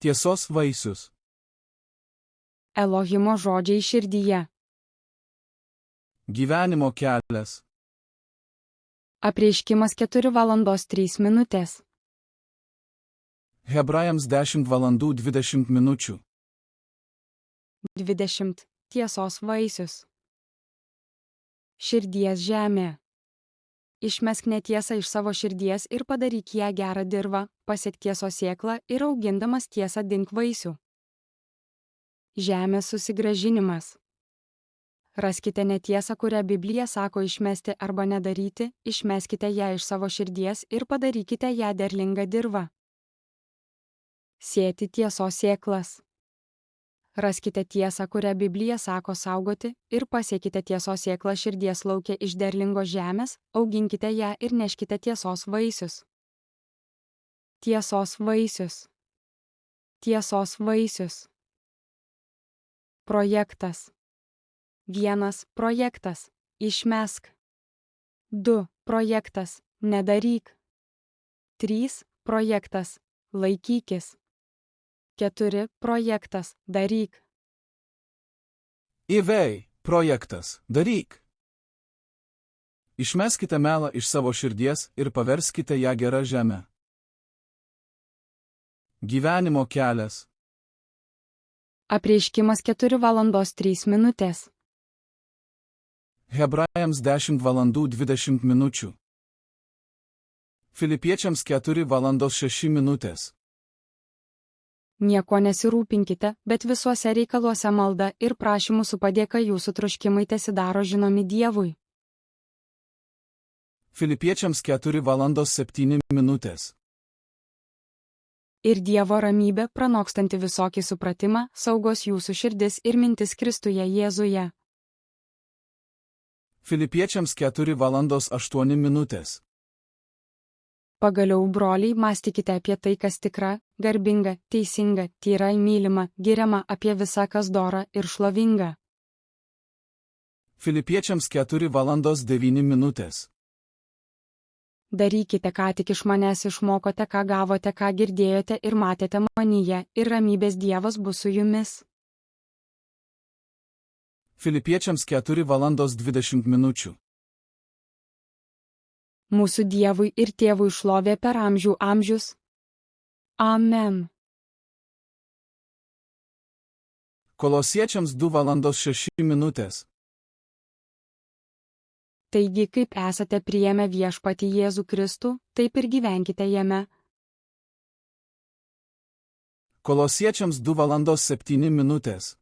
Tiesos vaisius. Elohimo žodžiai širdyje. Gyvenimo kelias. Apreiškimas 4:03. Hebrajams 10:20. 20. Tiesos vaisius. Širdies žemė. Išmesk netiesą iš savo širdies ir padaryk ją gerą dirvą, pasiek tiesos sėklą ir augindamas tiesą dink vaisių. Žemės susigrąžinimas. Raskite netiesą, kurią Biblija sako išmesti arba nedaryti, išmeskite ją iš savo širdies ir padarykite ją derlingą dirvą. Sėti tiesos sėklas. Raskite tiesą, kurią Biblija sako saugoti, ir pasiekite tiesos sėklą širdies lauke iš derlingos žemės, auginkite ją ir neškite tiesos vaisius. Tiesos vaisius. Tiesos vaisius. Projektas. 1. Projektas. Išmesk. 2. Projektas. Nedaryk. 3. Projektas. Laikykis. 4. Projektas. Daryk. Įvei, projektas, daryk. Išmeskite melą iš savo širdies ir paverskite ją gerą žemę. Gyvenimo kelias. Apreiškimas 4:03. Hebrajams 10:20. Filipiečiams 4:06. Nieko nesirūpinkite, bet visuose reikaluose malda ir prašymų su padėka jūsų troškimai tesidaro žinomi Dievui. Filipiečiams 4:07. Ir Dievo ramybė, pranokstanti visokį supratimą, saugos jūsų širdis ir mintis Kristuje Jėzuje. Filipiečiams 4:08. Pagaliau, broliai, mąstykite apie tai, kas tikra, garbinga, teisinga, tyra, mylima, giriama, apie visą, kas dora ir šlovinga. Filipiečiams 4:09. Darykite, ką tik iš manęs išmokote, ką gavote, ką girdėjote ir matėte manyje, ir ramybės Dievas bus su jumis. Filipiečiams 4:20. Mūsų Dievui ir Tėvui šlovė per amžių amžius. Amen. Kolosiečiams 2:06. Taigi, kaip esate priėmę viešpatį Jėzų Kristų, taip ir gyvenkite jame. Kolosiečiams 2:07.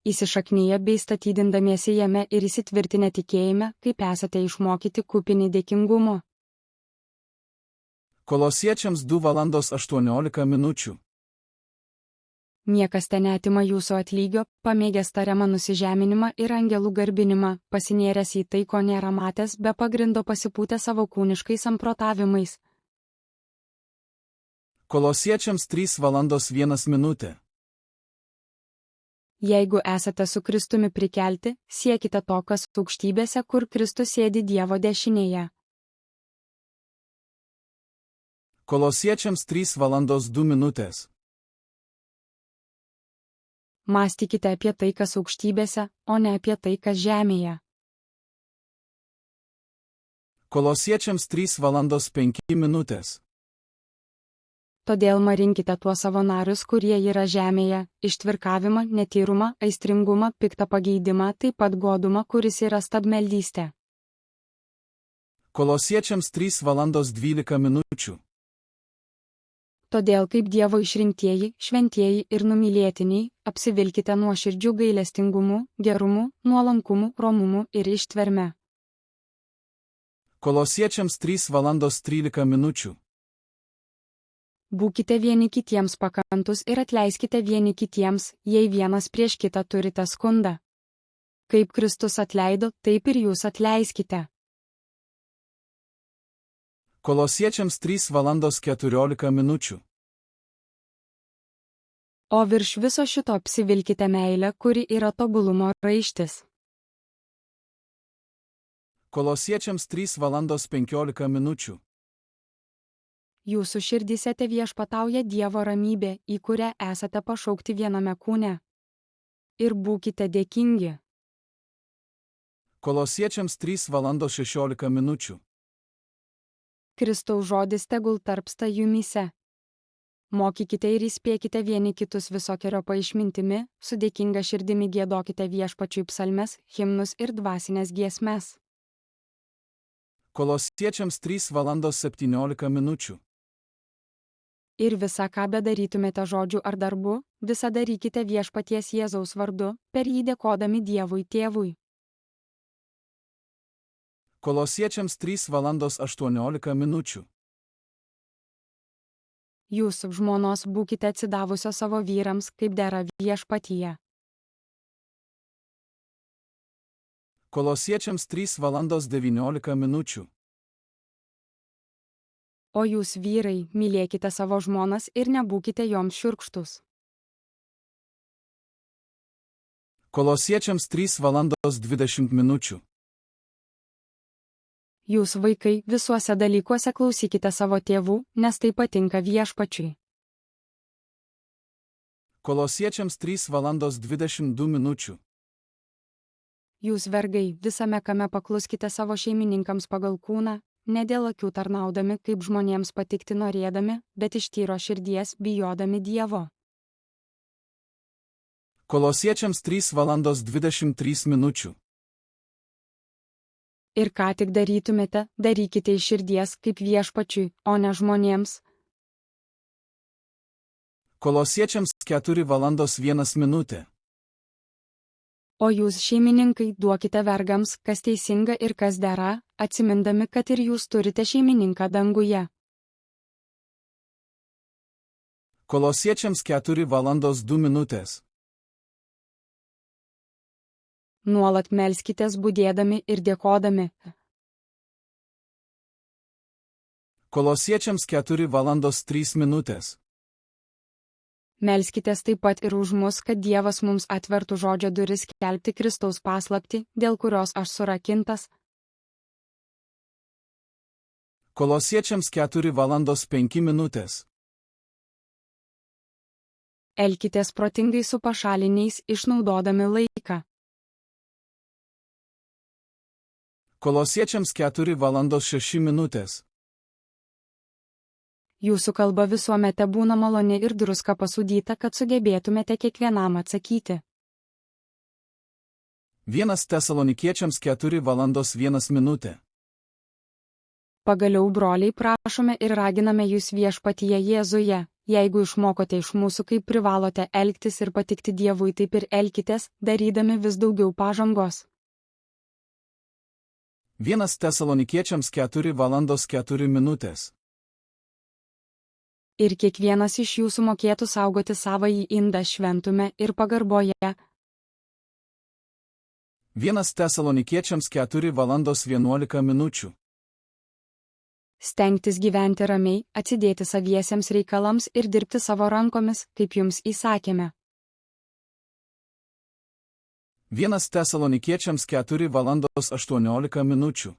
Įsišaknyje bei statydindamiesi jame ir įsitvirtinę tikėjime, kaip esate išmokyti kupini dėkingumo. Kolosiečiams 2:18. Niekas ten neatima jūsų atlygio, pamėgęs tariamą nusižeminimą ir angelų garbinimą, pasinėręs į tai, ko nėra matęs, be pagrindo pasipūtę savo kūniškais samprotavimais. Kolosiečiams 3:01. Jeigu esate su Kristumi prikelti, siekite to, kas aukštybėse, kur Kristus sėdi Dievo dešinėje. Kolosiečiams 3:02. Mąstykite apie tai, kas aukštybėse, o ne apie tai, kas žemėje. Kolosiečiams 3:05. Todėl marinkite tuos savo narius, kurie yra žemėje, ištvirkavimą, netyrumą, aistringumą, piktą pageidimą, taip pat godumą, kuris yra stabmeldystė. Kolosiečiams 3:12. Todėl kaip Dievo išrinktieji, šventieji ir numylėtiniai, apsivilkite nuoširdžių gailestingumu, gerumu, nuolankumu, romumu ir ištverme. Kolosiečiams 3:13. Būkite vieni kitiems pakantus ir atleiskite vieni kitiems, jei vienas prieš kitą turite skundą. Kaip Kristus atleido, taip ir jūs atleiskite. Kolosiečiams 3:14. O virš viso šito apsivilkite meilę, kuri yra tobulumo raištis. Kolosiečiams 3:15. Jūsų širdyse te viešpatauja Dievo ramybė, į kurią esate pašaukti viename kūne. Ir būkite dėkingi. Kolosiečiams 3:16. Kristaus žodis tegul tarpsta jumyse. Mokykite ir įspėkite vieni kitus visokeriopą išmintimi, su dėkinga širdimi giedokite viešpačiui psalmes, himnus ir dvasinės giesmes. Kolosiečiams 3:17. Ir visa, ką bedarytumėte žodžiu ar darbu, visą darykite viešpaties Jėzaus vardu, per jį dėkodami Dievui Tėvui. Kolosiečiams 3:18. Jūs, žmonos, būkite atsidavusios savo vyrams, kaip dera viešpatyje. Kolosiečiams 3:19. O jūs, vyrai, mylėkite savo žmonas ir nebūkite joms šiurkštus. Kolosiečiams 3:20. Jūs, vaikai, visuose dalykuose klausykite savo tėvų, nes tai patinka viešpačiui. Kolosiečiams 3:22. Jūs, vergai, visame kame pakluskite savo šeimininkams pagal kūną, ne dėl akių tarnaudami, kaip žmonėms patikti norėdami, bet iš tyro širdies bijodami Dievo. Kolosiečiams 3:23. Ir ką tik darytumėte, darykite iš širdies kaip viešpačiui, o ne žmonėms. Kolosiečiams 4:01. O jūs, šeimininkai, duokite vergams, kas teisinga ir kas dera, atsimindami, kad ir jūs turite šeimininką danguje. Kolosiečiams 4:02. Nuolat melskitės budėdami ir dėkodami. Kolosiečiams 4:03. Melskitės taip pat ir už mus, kad Dievas mums atvertų žodžio duris skelbti Kristaus paslaptį, dėl kurios aš surakintas. Kolosiečiams 4:05. Elkitės protingai su pašaliniais, išnaudodami laiką. Kolosiečiams 4:06. Jūsų kalba visuomet būna maloni ir druska pasūdyta, kad sugebėtumėte kiekvienam atsakyti. 1 Tesalonikiečiams 4:01. Pagaliau, broliai, prašome ir raginame jūs viešpatyje Jėzuje, jeigu išmokote iš mūsų, kaip privalote elgtis ir patikti Dievui, taip ir elkitės, darydami vis daugiau pažangos. 1 Tesalonikiečiams 4:04. Ir kiekvienas iš jūsų mokėtų saugoti savąjį indą šventume ir pagarboje. 1 Tesalonikiečiams 4:11. Stengtis gyventi ramiai, atsidėti saviesiems reikalams ir dirbti savo rankomis, kaip jums įsakėme. 1 Tesalonikiečiams 4:18.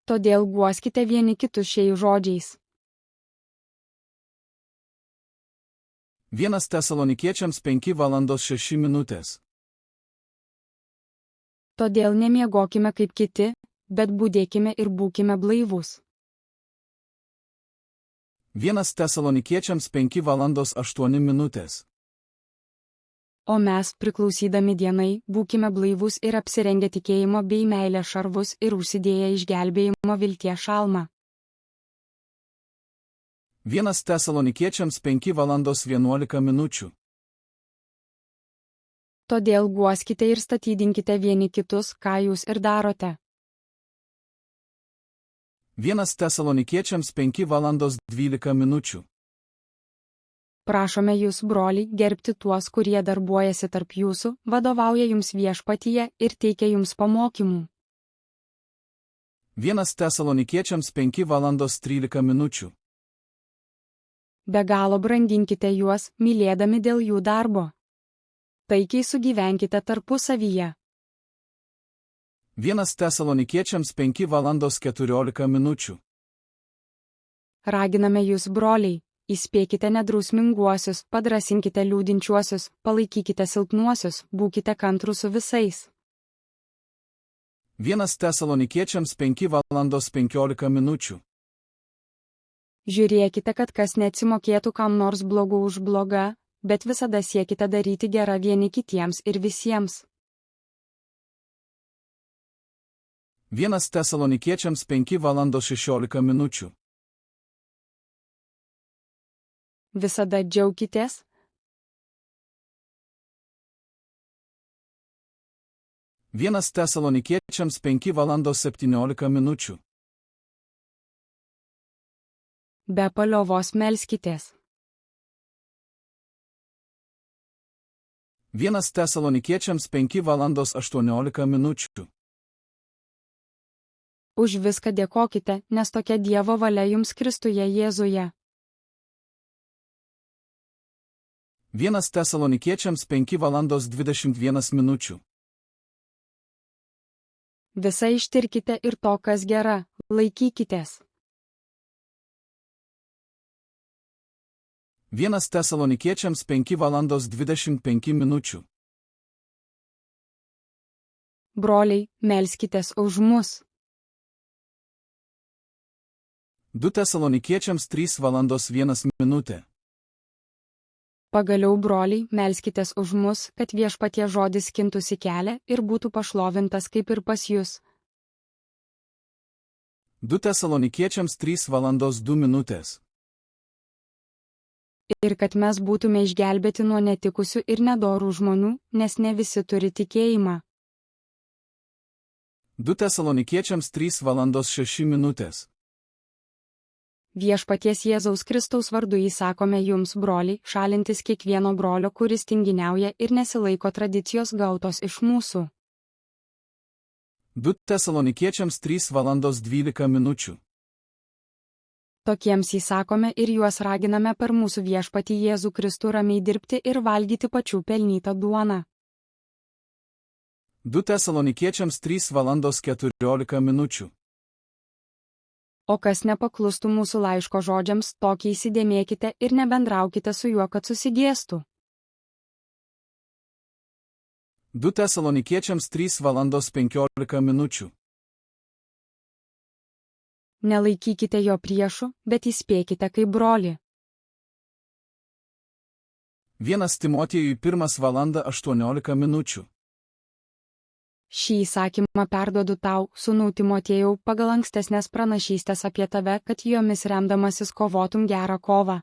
Todėl guoskite vieni kitus šiais žodžiais. 1 Tesalonikiečiams 5:06. Todėl nemiegokime kaip kiti, bet budėkime ir būkime blaivūs. 1 Tesalonikiečiams 5:08. O mes, priklausydami dienai, būkime blaivūs ir apsirengę tikėjimo bei meilės šarvus ir užsidėję išgelbėjimo vilties šalmą. 1 Tesalonikiečiams 5:11. Todėl guoskite ir statydinkite vieni kitus, ką jūs ir darote. 1 Tesalonikiečiams 5:12. Prašome jūs, broliai, gerbti tuos, kurie darbuojasi tarp jūsų, vadovauja jums viešpatyje ir teikia jums pamokymų. 1 Tesalonikiečiams 5:13. Be galo branginkite juos, mylėdami dėl jų darbo. Taikiai sugyvenkite tarpusavyje. 1 Tesalonikiečiams 5:14. Raginame jūs, broliai, įspėkite nedrausminguosius, padrasinkite liūdinčiuosius, palaikykite silpnuosius, būkite kantrūs su visais. 1 Tesalonikiečiams 5:15. Žiūrėkite, kad kas neatsimokėtų kam nors blogu už blogą, bet visada siekite daryti gerą vieni kitiems ir visiems. 1 Tesalonikiečiams 5:16. Visada džiaukitės, 1 Tesalonikiečiams 5:17. be paliovos melskitės. 1 Tesalonikiečiams 5:18. Už viską dėkokite, nes tokia Dievo valia jums Kristuje Jėzuje. 1 Tesalonikiečiams 5:21. Visa ištirkite ir to, kas gera, laikykitės. 1 Tesalonikiečiams 5:25. Broliai, melskitės už mus. 2 Tesalonikiečiams 3:1. Pagaliau, broliai, melskitės už mus, kad viešpaties žodis skintųsi kelią ir būtų pašlovintas kaip ir pas jus. 2 Tesalonikiečiams 3:2. Ir kad mes būtume išgelbėti nuo netikusių ir nedorų žmonių, nes ne visi turi tikėjimą. 2 Tesalonikiečiams 3:6. Viešpaties Jėzaus Kristaus vardu įsakome jums, broliai, šalintis kiekvieno brolio, kuris tinginiauja ir nesilaiko tradicijos gautos iš mūsų. 2 Tesalonikiečiams 3:12. Tokiems įsakome ir juos raginame per mūsų viešpatį Jėzų Kristų ramiai dirbti ir valgyti pačių pelnytą duoną. 2 Tesalonikiečiams 3:14. O kas nepaklustų mūsų laiško žodžiams, tokį įsidėmėkite ir nebendraukite su juo, kad susigėstų. 2 Tesalonikiečiams 3:15. Nelaikykite jo priešų, bet įspėkite kaip brolį. 1 Timotiejui 1:18. Šį įsakymą perduodu tau, sūnau Timotiejau, pagal ankstesnės pranašystės apie tave, kad jomis remdamasis kovotum gerą kovą.